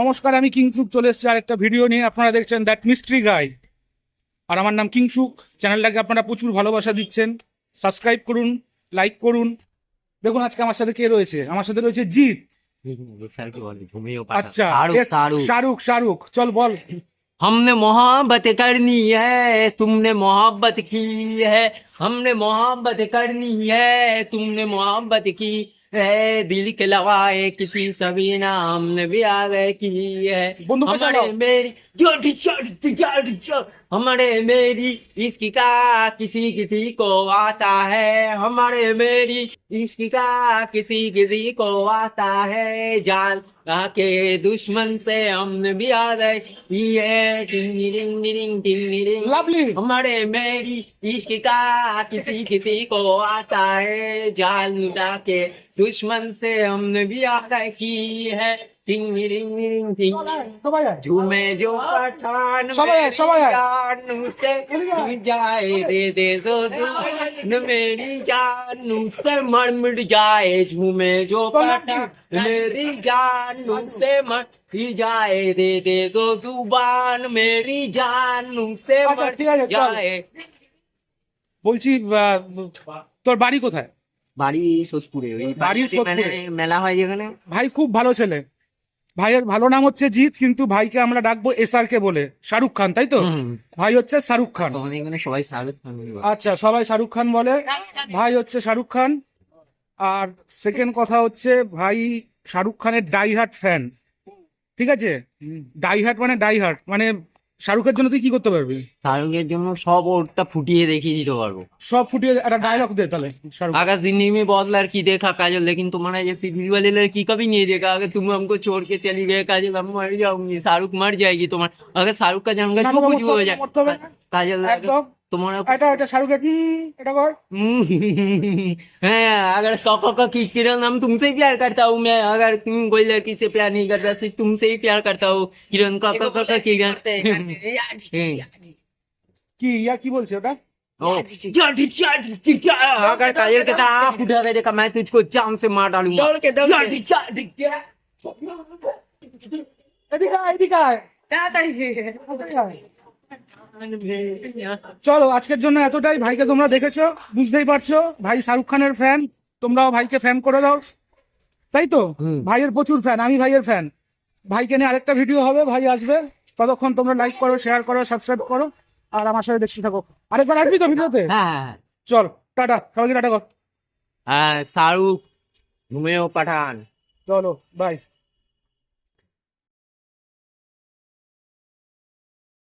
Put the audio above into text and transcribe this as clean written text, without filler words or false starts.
নমস্কার, আমি কিংসুক চলে এসেছি আরেকটা ভিডিও নিয়ে। আপনারা দেখছেন দ্যাট মিস্ট্রি গাই, আর আমার নাম কিংসুক। চ্যানেলটাকে আপনারা প্রচুর ভালোবাসা দিচ্ছেন, সাবস্ক্রাইব করুন, লাইক করুন। দেখুন আজকে আমার সাথে কে রয়েছে, আমার সাথে রয়েছে জিৎ। আচ্ছা, শাহরুখ। শাহরুখ চল বল। हमने मोहब्बत करनी है, तुमने मोहब्बत की है। हमने मोहब्बत करनी है, तुमने मोहब्बत की है। दिल के लगाए किसी सबीना हमने भी आगे की है। बंदूक पे हमारे चलाओ। मेरी हमारे मेरी इश्क का किसी किसी को आता है। हमारे मेरी इश्क का किसी किसी को आता है। जान के दुश्मन से हमने भी आ गए ये टिंग टिंग टिंग टिंग टिंग। Lovely. हमारे मेरी इश्क का किसी किसी को आता है। जान लुटा के दुश्मन से हमने भी आ गए की है। टिंग टिंग टिंग टिंग। সবাই আয়। झूमे जो पठान सबाई है, सबाई है। जानू से जाए दे दो न मेरी जानू से मर मिट जाए। झूमे जो पठान मेरी जानू से मर जाए दे दो जुबान मेरी जानू से अच्छा, मर ठीक আছে, চল। जाए। বলছি তোর বাড়ি কোথায়? বাড়ি সোদপুরে, ওই বাড়ি বাড়িতে সোদপুরে। মেলা হয় যেখানে। ভাই খুব ভালো ছেলে। ভাইয়ের ভালো নাম হচ্ছে জিৎ, কিন্তু ভাইকে আমরা ডাকবো এসআর কে বলে। শাহরুখ খান, তাই তো? ভাই হচ্ছে শাহরুখ খান। তোমাদের এখানে সবাই শাহরুখ খান বলে। আচ্ছা, সবাই শাহরুখ খান বলে। ভাই হচ্ছে শাহরুখ খান। আর সেকেন্ড কথা হচ্ছে, ভাই শাহরুখ খানের ডাই হার্ট ফ্যান। ঠিক আছে, ডাই হার্ট মানে ডাই হার্ট মানে শাহরুখের জন্য তুই কি করতে পারবি? শাহরুখের জন্য সব ওরটা ফুটিয়ে দেখিয়ে দিতে পারবো। সব ফুটিয়ে একটা ডায়লগ দে তাহলে শাহরুখ। आकाश जिंदगी में बहुत लड़की देखा काजल, लेकिन तुम्हारा जैसी दिल वाली लड़की कभी नहीं देखा। अगर तुम हमको छोड़ के चली गए काजल, हम मर जाऊंगी। शाहरुख मर जाएगी तुम्हारा। अगर शाहरुख का जन्म না, जो না, कुछ हो মরতে जाए হবে না। काजल, একদম। तुम्हारा এটা শাহরুখের এটা কর। है। अगर काका का की किरण, हम तुमसे ही प्यार करता हूँ मैं। अगर तुम कोई लड़की से प्यार नहीं करता, सिर्फ तुमसे ही प्यार करता हूँ। किरण काका का किरण। কি কি বলছে ওটা? अगर काजल के तरह आँख उठा के देखा, मैं तुझको जान से मार डालूंगा। এদিকে আয়, এদিকে আয়। এদিকে আয়। চলো, আজকের জন্য এতটাই। ভাইকে তোমরা দেখেছো, বুঝতেই পারছো ভাই শাহরুখ খানের ফ্যান। তোমরাও ভাইকে ফ্যান করে দাও, তাই তো? ভাইয়ের প্রচুর ফ্যান, আমি ভাইয়ের ফ্যান। ভাইকে নিয়ে আরেকটা ভিডিও হবে, ভাই আসবে। ততক্ষণ তোমরা লাইক করো, শেয়ার করো, সাবস্ক্রাইব করো, আর আমার সাথে দেখতে থাকো। আরেকবার আসবি তো ভিডিওতে? হ্যাঁ চল, টাটা সবাইকে, টাটা কর। হ্যাঁ, শাহরুখ, ঘুমেও পাঠান। চলো, বাই।